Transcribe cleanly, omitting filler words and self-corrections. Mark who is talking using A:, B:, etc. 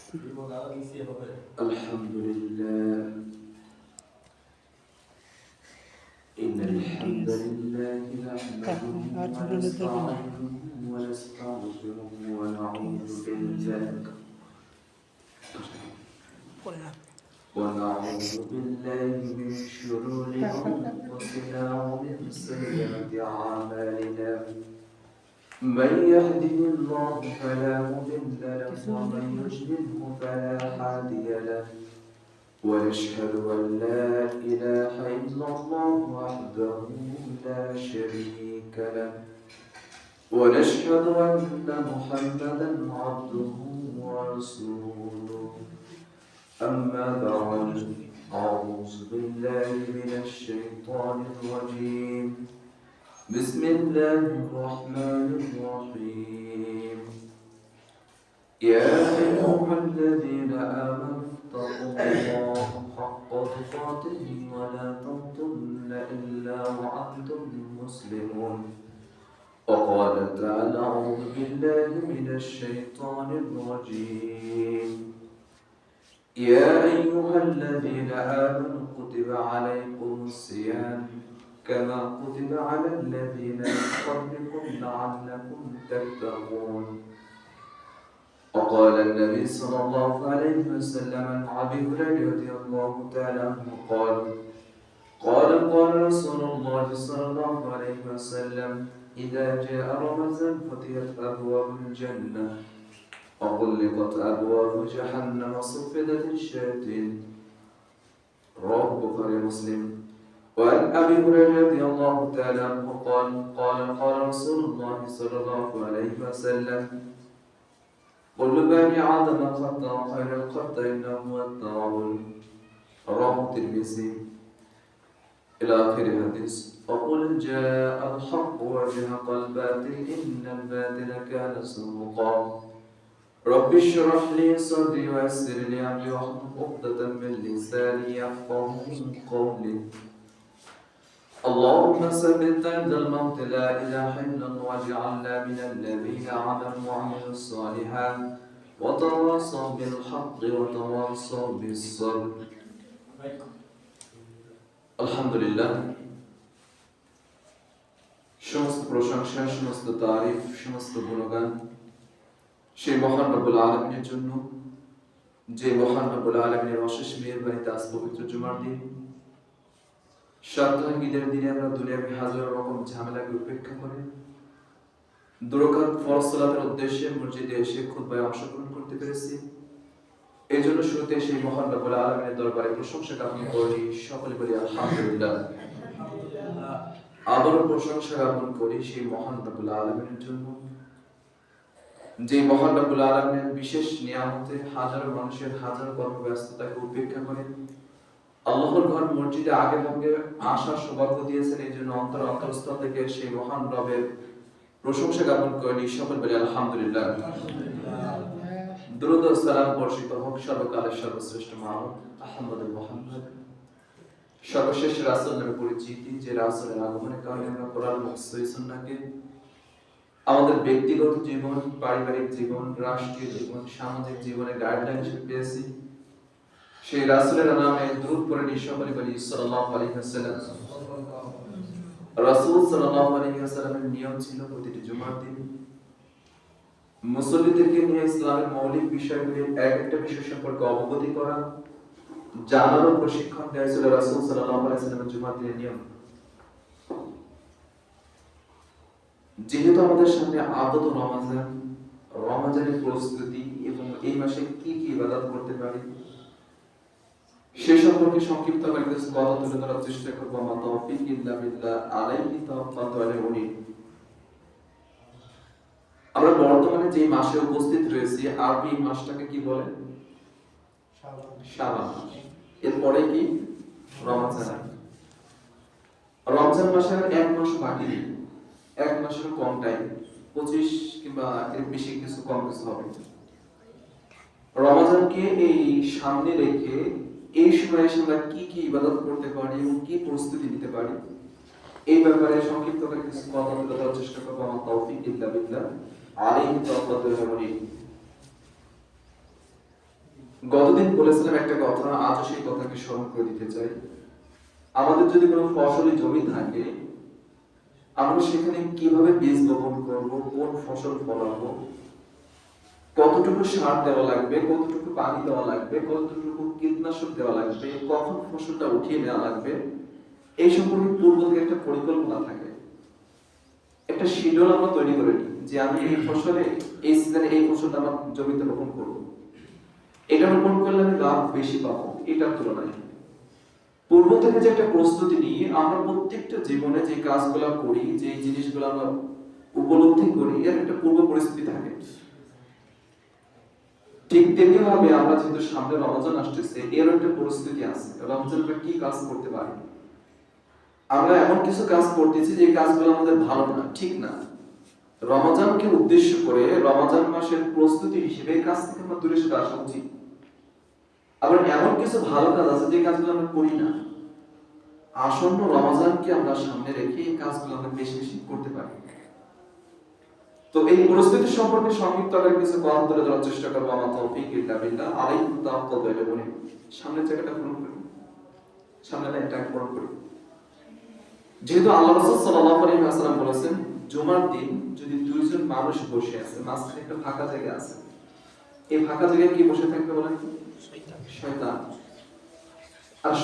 A: الحمد لله إن الحمد لله نحمده ونستعينه ونستغفره ونعوذ بالله من شرور أنفسنا ومن سيئات أعمالنا من يهده الله فلا مضل له ومن يضلله فلا هادي له ونشهد أن لا إله إلا الله وحده لا شريك له ونشهد أن محمدا عبده ورسوله أما بعد أعوذ بالله من الشيطان الرجيم بسم الله الرحمن الرحيم يا أيها الذين آمنوا اتقوا الله حق تقاته ولا تموتن إلا وأنتم مسلمون وقال تعالى أعوذ بالله من الشيطان الرجيم يا أيها الذين آمنوا كتب عليكم الصيام كما كتب على الذين من قبلكم لعلكم تتقون وقال النبي صلى الله عليه وسلم عن أبي هريرة رضي الله تعالى عنه قال رسول الله صلى الله عليه وسلم إذا جاء رمضان فتحت أبواب الجنة وغلقت أبواب جهنم وصفدت الشياطين رواه البخاري ومسلم وعن أبي هريرة رضي الله تعالى عنه قال رسول الله صلى الله عليه وسلم كل بني آدم خطأ خير الخطأ إنه التواب رواه الترمذي إلى آخر الحديث وقل جاء الحق وزهق الباطل إن الباطل كان زهوقا رب اشرح لي صدري ويسر لي أمري واحلل عقدة من لساني يفقهوا قولي اللهم ثبت عند الموت لا إله إلا الله واجعلنا من الذين آمنوا وعملوا الصالحات وتواصوا بالحق وتواصوا بالصبر আলহামদুলিল্লাহ সমস্ত প্রশংসা সমস্ত তারিফ সমস্ত গুণগান সেই মহান রব্বুল আলামিনের জন্য যে মহান রব্বুল আলামিনের অশেষ মেহেরবানিতে আজ পবিত্র জুমার দিন সাপ্তাহিক ঈদের দিনে আমরা দুনিয়াবি হাজার রকম ঝামেলাকে উপেক্ষা করে দুরাকাত ফরজ সালাতের উদ্দেশ্যে মসজিদে এসে খুতবায় অংশগ্রহণ করতে পেরেছি। এই জন্য শুরুতে সেই মহান রব্বুল আলামিনের দরবারে প্রশংসা জ্ঞাপন করি, সকলে বলি আলহামদুলিল্লাহ। আবারও প্রশংসা জ্ঞাপন করি সেই মহান রব্বুল আলামিনের জন্য যে মহান রব্বুল আলামিনের বিশেষ নিয়ামতে হাজারো মানুষের হাজারো কর্মব্যস্ততাকে উপেক্ষা করে আল্লাহর ঘর মসজিদে আগে ভাগে আসার সৌভাগ্য দিয়েছেন। এই জন্য অন্তরস্থল থেকে সেই মহান রবের প্রশংসা জ্ঞাপন করি, সকল বলি আলহামদুলিল্লাহ। দুরূদ ও সালাম বর্ষিত হোক সর্বকালের সর্বশ্রেষ্ঠ মানব আহমদুল মুহাম্মদ, সর্বশেষ রাসূল নামে পরিচিতি, যে রাসূলের আগমনের কারণে আমরা কোরআন ও সুন্নাহকে আমাদের ব্যক্তিগত জীবন, পারিবারিক জীবন, রাষ্ট্রীয় জীবন, সামাজিক জীবনে গাইডলাইন হিসেবে পেয়েছি। সেই রাসূলের নামে দুরূদ পড়ে সকলে বলি সাল্লাল্লাহু আলাইহি ওয়াসাল্লাম। রাসূল সাল্লাল্লাহু আলাইহি ওয়াসাল্লামের নিয়ম ছিল প্রতিটি জুমার দিন মুসল্লিদেরকে নিয়ে ইসলামের মৌলিক বিষয়গুলির একটা বিষয় সম্পর্কে অবগতি করা, জানার ও প্রশিক্ষণ দেওয়া ছিল রাসূল সাল্লাল্লাহু আলাইহি ওয়াসাল্লামের জুমার দিনের নিয়ম। যেহেতু আমাদের সামনে আগত রমজানের প্রস্তুতি এবং এই মাসে কি কি ইবাদত করতে পারি সে সম্পর্কে সংক্ষিপ্ত করে কিছু কথা তুলে ধরার চেষ্টা করবো। মা তাওফীক ইল্লা বিল্লাহ, আলাইহি তাওয়াক্কালতু আলাইহি। আমরা বর্তমানে যে মাসে উপস্থিত রয়েছি, আরবি মাসটাকে কি বলে? শাবান মাস। এরপরে কি? রমজান। রমজান মাসের এক মাস বাকি, এক মাসের কম টাইম, 25 কিংবা এর বেশি কিছু কম কিছু হবে। রমজানকে এই সামনে রেখে এই সময়ে আমরা কি কি ইবাদত করতে পারি এবং কি প্রস্তুতি নিতে পারি এই ব্যাপারে সংক্ষিপ্ত করে কিছু কথা তুলে ধরার চেষ্টা করবো। আমার তাওফীক ইল্লা বিল্লাহ, আলাইহি তাওয়াক্কালতু আলাইহি। গতদিন বলেছিলাম একটা কথা, আজও সেই কথাকে স্মরণ করে দিতে চাই। আমাদের যদি কোনো ফসলি জমি থাকে, আমরা সেখানে কিভাবে বীজ বপন করব, কোন ফসল ফলাবো, কতটুকু সার দেওয়া লাগবে, কতটুকু পানি দেওয়া লাগবে, কতটুকু কীটনাশক দেওয়া লাগবে, কখন ফসলটা উঠিয়ে নেওয়া লাগবে, এই সম্পর্কে পূর্ব থেকে একটা পরিকল্পনা থাকে, একটা শিডিউল আমরা তৈরি করে নিই যে আমি এই ফসলে এই সিজনে এই ফসলটা আমার জমিতে রোপণ করবো। এটা রোপণ করলে আমি লাভ বেশি পাবো এটার তুলনায়। পূর্ব থেকে যে একটা প্রস্তুতি নিয়ে আমরা প্রত্যেকটা জীবনে যে কাজগুলো করি, যে জিনিসগুলো আমরা উপলব্ধি করি, এর একটা পূর্ব পরিস্থিতি থাকে। ঠিক তেমনি ভাবে আমরা যেহেতু সামনে রমজান আসতেছে, এর একটা পরিস্থিতি আছে। রমজান আমরা কি কাজ করতে পারি? আমরা এমন কিছু কাজ করতেছি যে কাজগুলো আমাদের ভালো না, ঠিক না। রমজানকে উদ্দেশ্য করে রমজান মাসের প্রস্তুতি হিসেবে এই কাজ থেকে আমরা দূরে সরে আসা উচিত। আবার এমন কিছু ভালো কাজ আছে যে কাজগুলো আমরা করি না। আসন্ন রমজানকে আমরা সামনে রেখে এই কাজগুলো আমরা বেশি বেশি করতে পারি। তো এই পরিস্থিতি সম্পর্কে সংক্ষিপ্ত আকারে কিছু কথা তুলে ধরার চেষ্টা করবো। আমার তৌফিক ইল্লা বিল্লাহ, আলাইহি তাওয়াক্কালতু এটা বলি। সামনের জায়গাটা পূরণ করি, সামনে লাইনটা পূরণ করি। যেহেতু আল্লাহ রাসূল সাল্লাল্লাহু আলাইহি ওয়াসাল্লাম বলেছেন, জুমার দিন যদি দুইজন মানুষ বসে আছে, মাঝখানে একটা ফাঁকা জায়গা আছে, এই ফাঁকা জায়গায় কি বসে থাকবে বলেন? শয়তান। আর